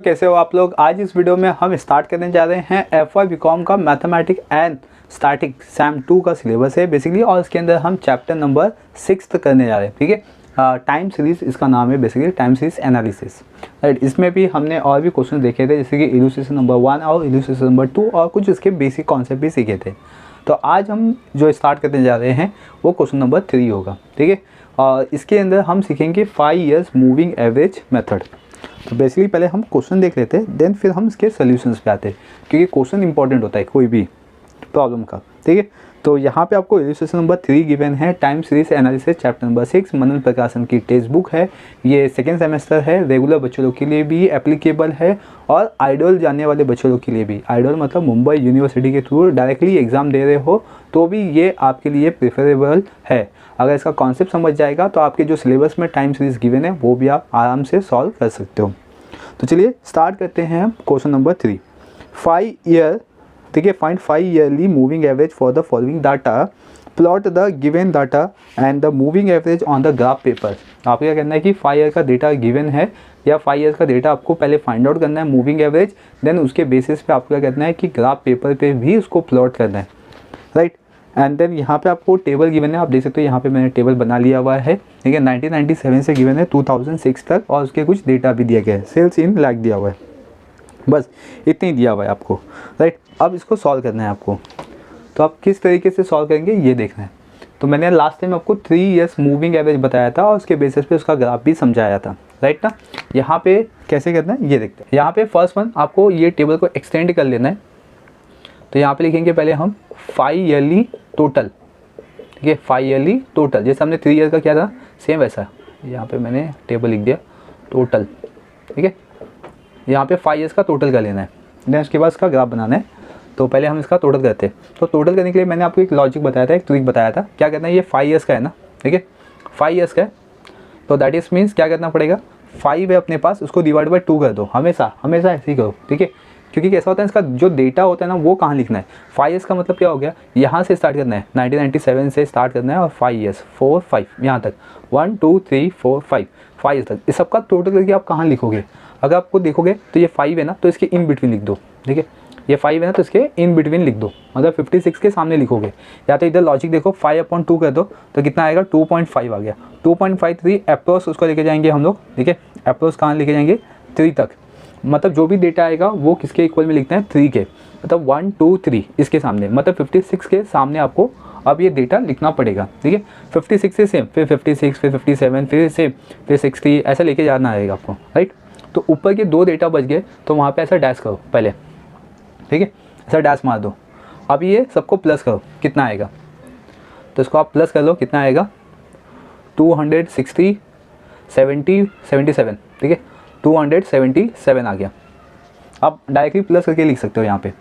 कैसे हो आप लोग। आज इस वीडियो में हम स्टार्ट करने जा रहे हैं FY बीकॉम का मैथमेटिक्स एंड स्टैटिक सैम 2 का सिलेबस है बेसिकली, और इसके अंदर हम चैप्टर नंबर 6 करने जा रहे हैं। ठीक है, टाइम सीरीज इसका नाम है basically, time series analysis. Right, इसमें भी हमने और भी क्वेश्चन देखे थे जैसे कि इलुस्ट्रेशन नंबर 1 और इलुस्ट्रेशन नंबर 2 और कुछ इसके बेसिक कॉन्सेप्ट भी सीखे थे। तो आज हम जो स्टार्ट करने जा रहे हैं वो क्वेश्चन नंबर 3 होगा। ठीक है, और इसके अंदर हम सीखेंगे 5 इयर्स मूविंग एवरेज मेथड। तो बेसिकली पहले हम क्वेश्चन देख लेते हैं, देन फिर हम इसके सॉल्यूशंस पे आते हैं, क्योंकि क्वेश्चन इंपॉर्टेंट होता है कोई भी प्रॉब्लम का। ठीक है, तो यहाँ पे आपको इलस्ट्रेशन नंबर 3 गिवन है, time series analysis chapter number 6, मनन प्रकाशन की टेक्स्ट बुक है। ये सेकेंड सेमेस्टर है, रेगुलर बच्चों लोग के लिए भी एप्लीकेबल है और आइडल जानने वाले बच्चों लोग के लिए भी। आइडल मतलब मुंबई यूनिवर्सिटी के थ्रू डायरेक्टली एग्जाम दे रहे हो तो भी ये आपके लिए प्रेफरेबल है। अगर इसका कॉन्सेप्ट समझ जाएगा तो आपके जो सिलेबस में टाइम सीरीज गिवन है वो भी आप आराम से सॉल्व कर सकते हो। तो चलिए स्टार्ट करते हैं क्वेश्चन नंबर 3। 5 ईयर, ठीक है, find 5 yearly moving average for the following data, plot the given data and the moving average on the graph paper. आपको क्या करना है कि 5 ईयर का डेटा गिवन है या 5 ईयर का डेटा आपको पहले फाइंड आउट करना है मूविंग एवरेज, देन उसके बेसिस पे आपको क्या करना है कि ग्राफ पेपर पे भी उसको प्लॉट करना है। राइट, एंड देन यहाँ पे आपको टेबल गिवन है, आप देख सकते हो यहाँ पे मैंने टेबल बना लिया हुआ है। ठीक है, 1997 से गिवन है 2006 तक, और उसके कुछ डेटा भी दिया गया है, सेल्स इन लाख दिया हुआ है, बस इतनी दिया हुआ है आपको। राइट, अब इसको सॉल्व करना है आपको। तो आप किस तरीके से सॉल्व करेंगे ये देखना है। तो मैंने लास्ट टाइम आपको 3 इयर्स मूविंग एवरेज बताया था और उसके बेसिस पे उसका ग्राफ भी समझाया था। राइट ना, यहाँ पे कैसे करना है ये देखते हैं। यहाँ पे फर्स्ट वन आपको ये टेबल को एक्सटेंड कर लेना है। तो यहाँ पे लिखेंगे पहले हम 5 ईयरली टोटल। ठीक है, 5 ईयरली टोटल, जैसे हमने 3 ईयर का किया था सेम वैसा यहाँ पे मैंने टेबल लिख दिया टोटल। ठीक है, यहाँ पे 5 ईयर्स का टोटल कर लेना है, देन उसके बाद इसका ग्राफ बनाना है। तो पहले हम इसका टोटल करते हैं। तो टोटल करने के लिए मैंने आपको एक लॉजिक बताया था, एक ट्रिक बताया था। क्या करना है, ये 5 ईयर्स का है ना। ठीक है, 5 ईयर्स का है तो दैट इज मीन्स क्या करना पड़ेगा, 5 है अपने पास, उसको डिवाइड बाय 2 कर दो। हमेशा हमेशा ऐसे ही करो। ठीक है, क्योंकि कैसा होता है इसका जो डेटा होता है ना वो कहाँ लिखना है। 5 ईयर्स का मतलब क्या हो गया, यहाँ से स्टार्ट करना है, 1997 से स्टार्ट करना है और 5 ईयर्स 4 5 यहाँ तक 1 2 3 4 5 ईयर्स तक। इस सबका टोटल करके आप कहाँ लिखोगे। अगर आपको देखोगे तो ये 5 है ना, तो इसके इन बिटवीन लिख दो। ठीक है, ये 5 है ना तो इसके इन बिटवीन लिख दो, मतलब 56 के सामने लिखोगे। या तो इधर लॉजिक देखो 5/2 कर दो तो कितना आएगा 2.5 आ गया। 2.53 अप्रोक्स उसको लेके जाएंगे हम लोग। ठीक है, अप्रोक्स कहाँ लेके जाएंगे 3 तक, मतलब जो भी डेटा आएगा वो किसके इक्वल में लिखना है 3 के, मतलब 1 2 3 इसके सामने, मतलब 56 के सामने आपको अब ये डेटा लिखना पड़ेगा। ठीक है, 56 से सेम, फिर 56, फिर 57, फिर सेम, फिर 60, ऐसा लेके जाना आएगा आपको। राइट, तो ऊपर के 2 डेटा बच गए तो वहाँ पे ऐसा डैश करो पहले। ठीक है, ऐसा डैश मार दो। अब ये सबको प्लस करो, कितना आएगा, तो इसको आप प्लस कर लो, कितना आएगा 260 70 77। ठीक है, 277 आ गया। अब डायरेक्टली प्लस करके लिख सकते हो यहाँ पे।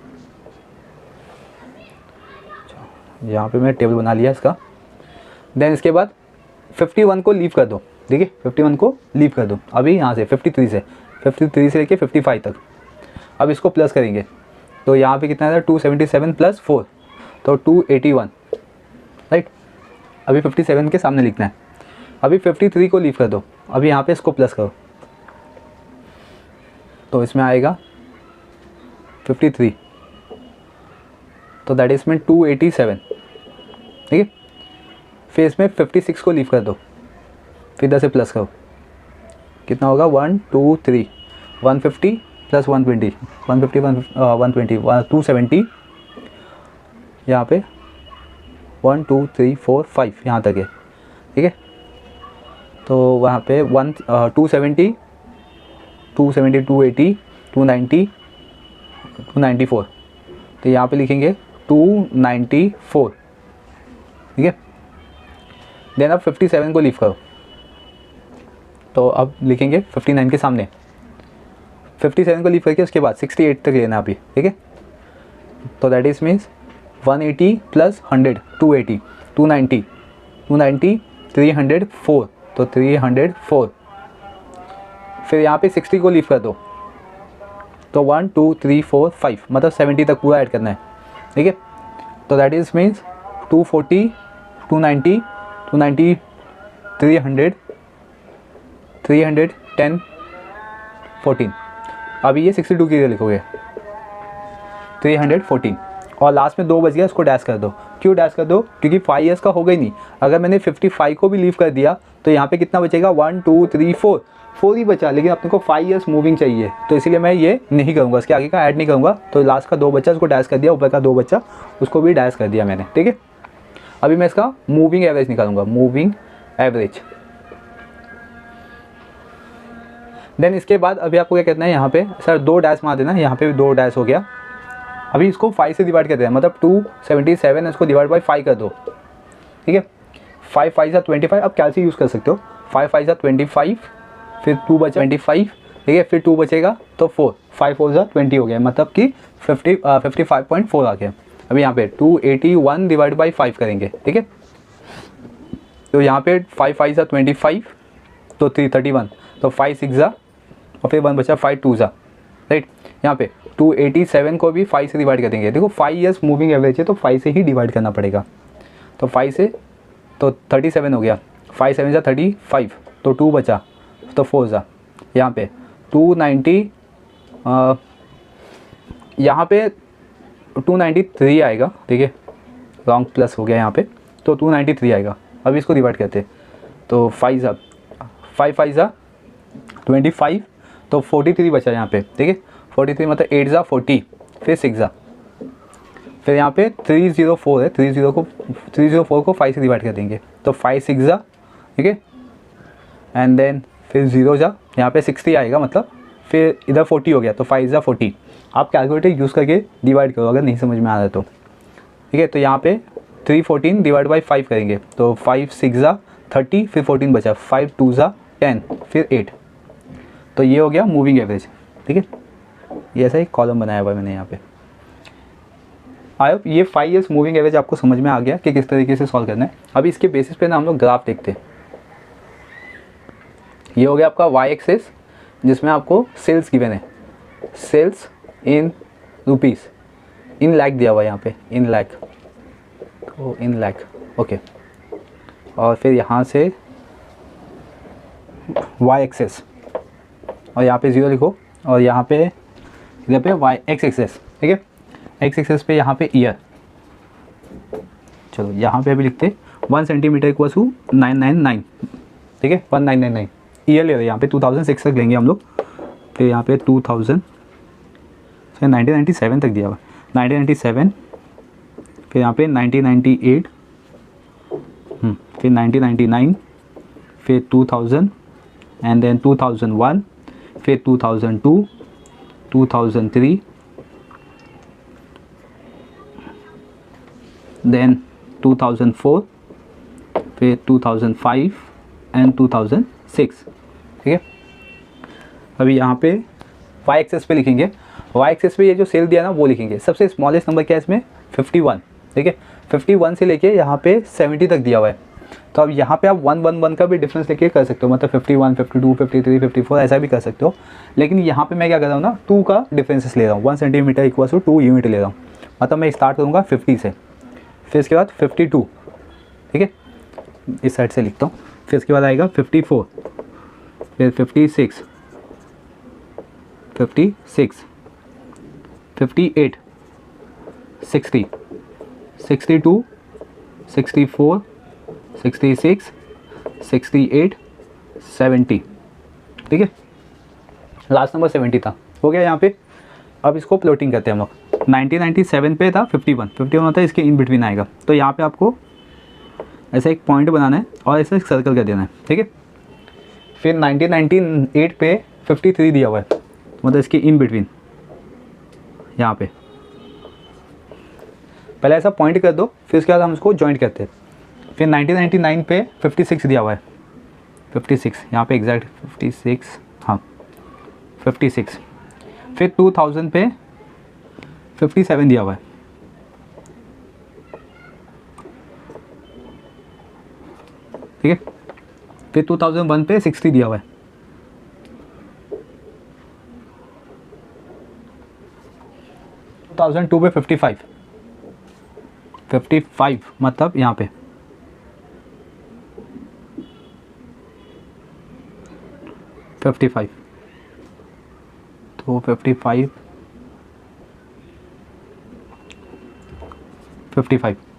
यहाँ पे मैं टेबल बना लिया इसका। देन इसके बाद 51 को लीव कर दो। ठीक है, 51 को लीव कर दो अभी यहाँ से 53 से लेके 55 तक। अब इसको प्लस करेंगे तो यहाँ पे कितना है 277 प्लस 4 तो 281। राइट, अभी 57 के सामने लिखना है। अभी 53 को लीव कर दो, अभी यहाँ पे इसको प्लस करो तो इसमें आएगा 53, तो दैट इज में 287। ठीक है, फिर इसमें 56 को लीव कर दो, फिर इधर से प्लस करो, कितना होगा 1 2 3 150 प्लस 120 150 120 270, यहाँ पे 1 2 3 4 5 यहाँ तक है। ठीक है, तो वहाँ पे 270 270 280 290 294, तो यहाँ पे लिखेंगे 294। ठीक है, देन अब 57 को लीव करो तो अब लिखेंगे 59 के सामने। 57 को लीव करके उसके बाद 68 तक लेना अभी। ठीक है, तो दैट इज मीन्स 180 प्लस 100 280 290 290 304, तो 304। फिर यहाँ पे 60 को लीव कर दो तो 1 2 3 4 5, मतलब 70 तक पूरा ऐड करना है। ठीक है, तो दैट इज मीन्स 240 290 290 300 310 14, अभी ये 62 की जगह लिखोगे 314 और लास्ट में 2 बच गया, उसको डैश कर दो। क्यों डैश कर दो? क्योंकि 5 ईयर्स का हो गई नहीं। अगर मैंने 55 को भी लीव कर दिया तो यहाँ पे कितना बचेगा? 1 2 3 4 ही बचा, लेकिन अपने को 5 ईयर्स मूविंग चाहिए, तो इसीलिए मैं ये नहीं करूँगा, इसके आगे का ऐड नहीं करूँगा। तो लास्ट का 2 बच्चा उसको डैश कर दिया, ऊपर का 2 बच्चा उसको भी डैश कर दिया मैंने, ठीक है। अभी मैं इसका मूविंग एवरेज निकालूंगा, मूविंग एवरेज। देन इसके बाद अभी आपको क्या कहना है, यहाँ पे सर 2 डैश मार देना, यहाँ पे भी 2 डैश हो गया। अभी इसको 5 से डिवाइड कर देना, मतलब 277 इसको डिवाइड बाई 5 कर दो, ठीक है। 5 5 जा 25, अब कैलसी यूज़ कर सकते हो। 5 5 जा 25, फिर 2 बचा 25, ठीक है, फिर 2 बचेगा तो 4, 5 4 जा 20 हो गया, मतलब कि 55.4 आ गया। अभी यहाँ पे 281 डिवाइड बाई 5 करेंगे, ठीक है। तो यहाँ पे 5 5 जा 25, तो 31, तो 5 6 जा और फिर 1 बचा 5 2 जा, राइट। यहाँ पे 287 को भी 5 से डिवाइड कर देंगे। देखो 5 ईयर्स मूविंग एवरेज है तो 5 से ही डिवाइड करना पड़ेगा। तो 5 से तो 37 हो गया, 5 7 जा 35, तो 2 बचा तो 4 जा। यहाँ पे 290, यहाँ पे 293 आएगा, ठीक है, रॉन्ग प्लस हो गया यहाँ पे, तो 293 आएगा। अभी इसको डिवाइड करते हैं, तो 5 जा 5 5 जा 25, तो 43 बचा यहाँ पे, ठीक है। 43 मतलब 8 जा 40, फिर 6 जा, फिर यहाँ पे 304 है, 304 को 5 से डिवाइड कर देंगे, तो 5 6 जा, ठीक है, एंड देन फिर 0 जा, यहाँ पे 60 आएगा, मतलब फिर इधर 40 हो गया, तो 5 जा 40। आप कैलकुलेटर यूज़ करके डिवाइड करो अगर नहीं समझ में आ रहा तो, ठीक है। तो यहाँ पे 314 डिवाइड बाई 5 करेंगे, तो 5 6 जा 30, फिर 14 बचा, 5 2 जा 10, फिर 8, तो ये हो गया मूविंग एवरेज, ठीक है। ये ऐसा एक कॉलम बनाया हुआ है मैंने यहाँ पे। आई होप ये 5 ईयर्स मूविंग एवरेज आपको समझ में आ गया कि किस तरीके से सॉल्व करना है। अभी इसके बेसिस पे ना हम लोग ग्राफ देखते हैं। ये हो गया आपका वाई एक्सिस, जिसमें आपको सेल्स गिवन है, सेल्स इन रुपीज़, इन लाख दिया हुआ है यहाँ पे, इन लाख, तो इन लाख, ओके। और फिर यहाँ से वाई एक्सिस, और यहाँ पे 0 लिखो, और यहाँ पे इधर पे वाई एक्स एक्सेस, ठीक है। एक्स एक्सेस पे यहाँ पे ईयर, चलो यहाँ पे अभी लिखते 1 सेंटीमीटर इक्वल्स टू 999, ठीक है, 1999 ईयर ले रहे हैं यहाँ पे, 2006 तक लेंगे हम लोग। फिर यहाँ पे 2000 से 1997 तक दिया हुआ, 1997, फिर यहाँ पे 1998, फिर 1999, फिर 2000, एंड देन 2001, फिर 2002, 2003, देन 2004, फिर 2005 एंड 2006, ठीक है। अभी यहाँ पे वाई एक्सेस पे लिखेंगे, वाई एक्सेस पे ये जो सेल दिया ना वो लिखेंगे। सबसे स्मॉलेस्ट नंबर क्या है इसमें? 51, ठीक है। 51 से लेके यहाँ पे 70 तक दिया हुआ है, तो अब यहाँ पे आप 111 का भी डिफरेंस लेके कर सकते हो, मतलब 51 52 53 54 ऐसा भी कर सकते हो। लेकिन यहाँ पे मैं क्या कर रहा हूँ ना, 2 का डिफरेंसेस ले रहा हूँ, 1 सेंटीमीटर इक्वल टू 2 यूनिट ले रहा हूँ। मतलब मैं स्टार्ट करूँगा 50 से, फिर इसके बाद 52, ठीक है, इस साइड से लिखता हूँ। फिर इसके बाद आएगा 54, फिर 56, 56, 58, 60, 62, 64, 66, 68, 70, ठीक है। लास्ट नंबर 70 था, हो गया यहाँ पे। अब इसको प्लॉटिंग करते हैं हम लोग। 1997 पे था 51 होता है, इसके इन बिटवीन आएगा। तो यहाँ पे आपको ऐसा एक पॉइंट बनाना है और ऐसा एक सर्कल कर देना है, ठीक है। फिर 1998 पे 53 दिया हुआ है, मतलब इसके इन बिटवीन यहाँ पे पहले ऐसा पॉइंट कर दो, फिर उसके बाद हम इसको जॉइंट करते हैं। फिर 1999 पे 56 दिया हुआ है, 56 यहाँ पे एग्जैक्ट 56, हाँ 56। फिर 2000 पे 57 दिया हुआ है, ठीक है। फिर 2001 पे 60 दिया हुआ है, 2002 पे 55 मतलब यहाँ पे 55, तो 55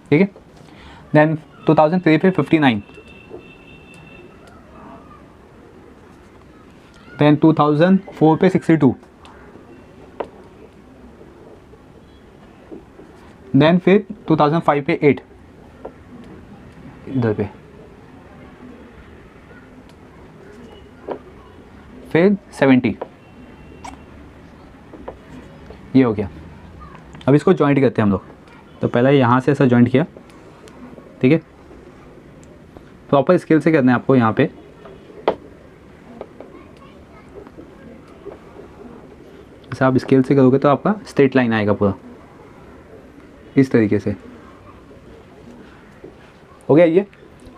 ठीक है। देन 2003 पे 59, देन 2004 पे 62, देन फिर 2005 पे 8 इधर पे, फिर 70, ये हो गया। अब इसको जॉइंट करते हैं हम लोग। तो पहले यहाँ से ऐसा जॉइंट किया, ठीक है। प्रॉपर स्केल से करना है आपको। यहाँ पे ऐसा आप स्केल से करोगे तो आपका स्ट्रेट लाइन आएगा पूरा इस तरीके से। हो गया ये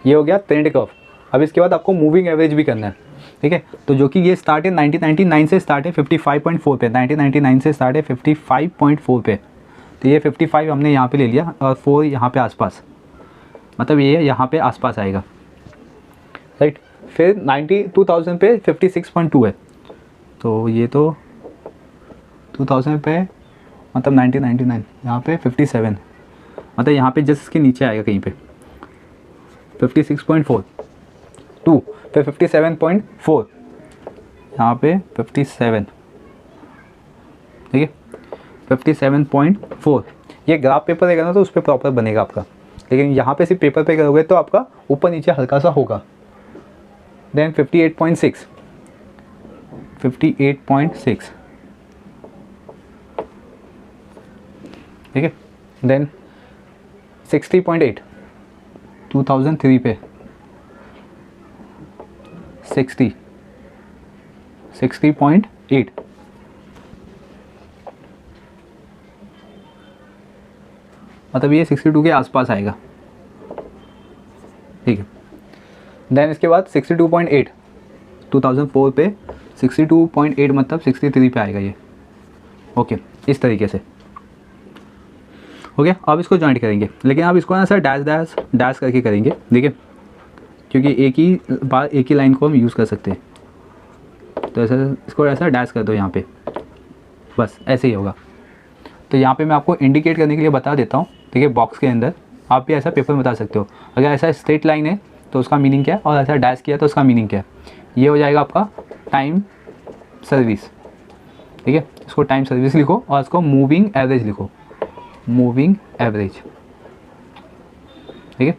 हो गया ट्रेंड कर्व। अब इसके बाद आपको मूविंग एवरेज भी करना है, ठीक है। तो जो कि ये स्टार्ट है 1999 से स्टार्ट है 55.4 पे, 1999 से स्टार्ट है 55.4 पे। तो ये 55 हमने यहाँ पे ले लिया और 4 यहाँ पे आसपास, मतलब ये यहाँ पे आसपास आएगा, राइट। फिर 2000 पे 56.2 है, तो ये तो 2000 पे मतलब 1999 यहाँ पे 57, मतलब यहाँ पे जस्ट इसके नीचे आएगा कहीं पे 56.4, 2 फिर 57.4, यहाँ पे 57, ठीक है 57.4। ये ग्राफ पेपर रहेगा ना तो उस पर प्रॉपर बनेगा आपका, लेकिन यहाँ पे सिर्फ पेपर पे करोगे तो आपका ऊपर नीचे हल्का सा होगा। देन 58.6, 58.6, ठीक है। देन 60.8, 2003 पे 60.8, मतलब ये 62 के आसपास आएगा, ठीक है। देन इसके बाद 62.8, 2004 पे 62.8 मतलब 63 पे आएगा ये, ओके। इस तरीके से हो गया। अब इसको जॉइंट करेंगे, लेकिन आप इसको ना सर डैश करके करेंगे, देखिए, क्योंकि एक ही बार एक ही लाइन को हम यूज़ कर सकते हैं। तो ऐसा इसको ऐसा डैश कर दो यहाँ पे, बस ऐसे ही होगा। तो यहाँ पे मैं आपको इंडिकेट करने के लिए बता देता हूँ, ठीक है। बॉक्स के अंदर आप भी ऐसा पेपर में बता सकते हो। अगर ऐसा स्ट्रेट लाइन है तो उसका मीनिंग क्या है, और ऐसा डैश किया तो उसका मीनिंग क्या है। ये हो जाएगा आपका टाइम सर्विस, ठीक है। इसको टाइम सर्विस लिखो और इसको मूविंग एवरेज लिखो, मूविंग एवरेज, ठीक है।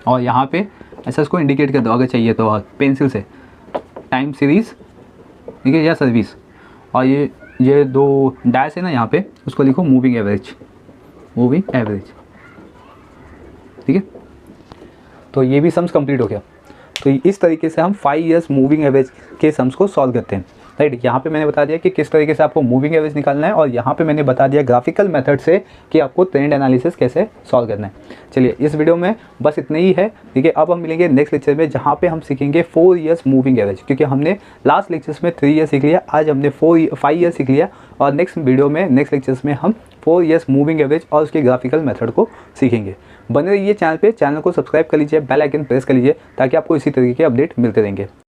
और यहाँ पे ऐसा इसको इंडिकेट कर दो अगर चाहिए तो, और पेंसिल से टाइम सीरीज़, ठीक है, या सर्विस। और ये दो डैश है ना यहाँ पे, उसको लिखो मूविंग एवरेज, मूविंग एवरेज, ठीक है। तो ये भी सम्स कंप्लीट हो गया। तो इस तरीके से हम 5 इयर्स मूविंग एवरेज के सम्स को सॉल्व करते हैं, राइट। यहाँ पे मैंने बता दिया कि किस तरीके से आपको मूविंग एवरेज निकालना है, और यहाँ पे मैंने बता दिया ग्राफिकल मेथड से कि आपको ट्रेंड एनालिसिस कैसे सॉल्व करना है। चलिए इस वीडियो में बस इतना ही है, ठीक है। अब हम मिलेंगे नेक्स्ट लेक्चर में, जहाँ पे हम सीखेंगे 4 इयर्स मूविंग एवरेज, क्योंकि हमने लास्ट लेक्चर्स में 3 ईयर सीख लिया, आज हमने 5 ईयर सीख लिया, और नेक्स्ट वीडियो में नेक्स्ट लेक्चर्स में हम 4 इयर्स मूविंग एवरेज और उसके ग्राफिकल मेथड को सीखेंगे। बने रहिए चैनल पे, चैनल को सब्सक्राइब कर लीजिए, बेल आइकन प्रेस कर लीजिए, ताकि आपको इसी तरीके के अपडेट मिलते रहेंगे।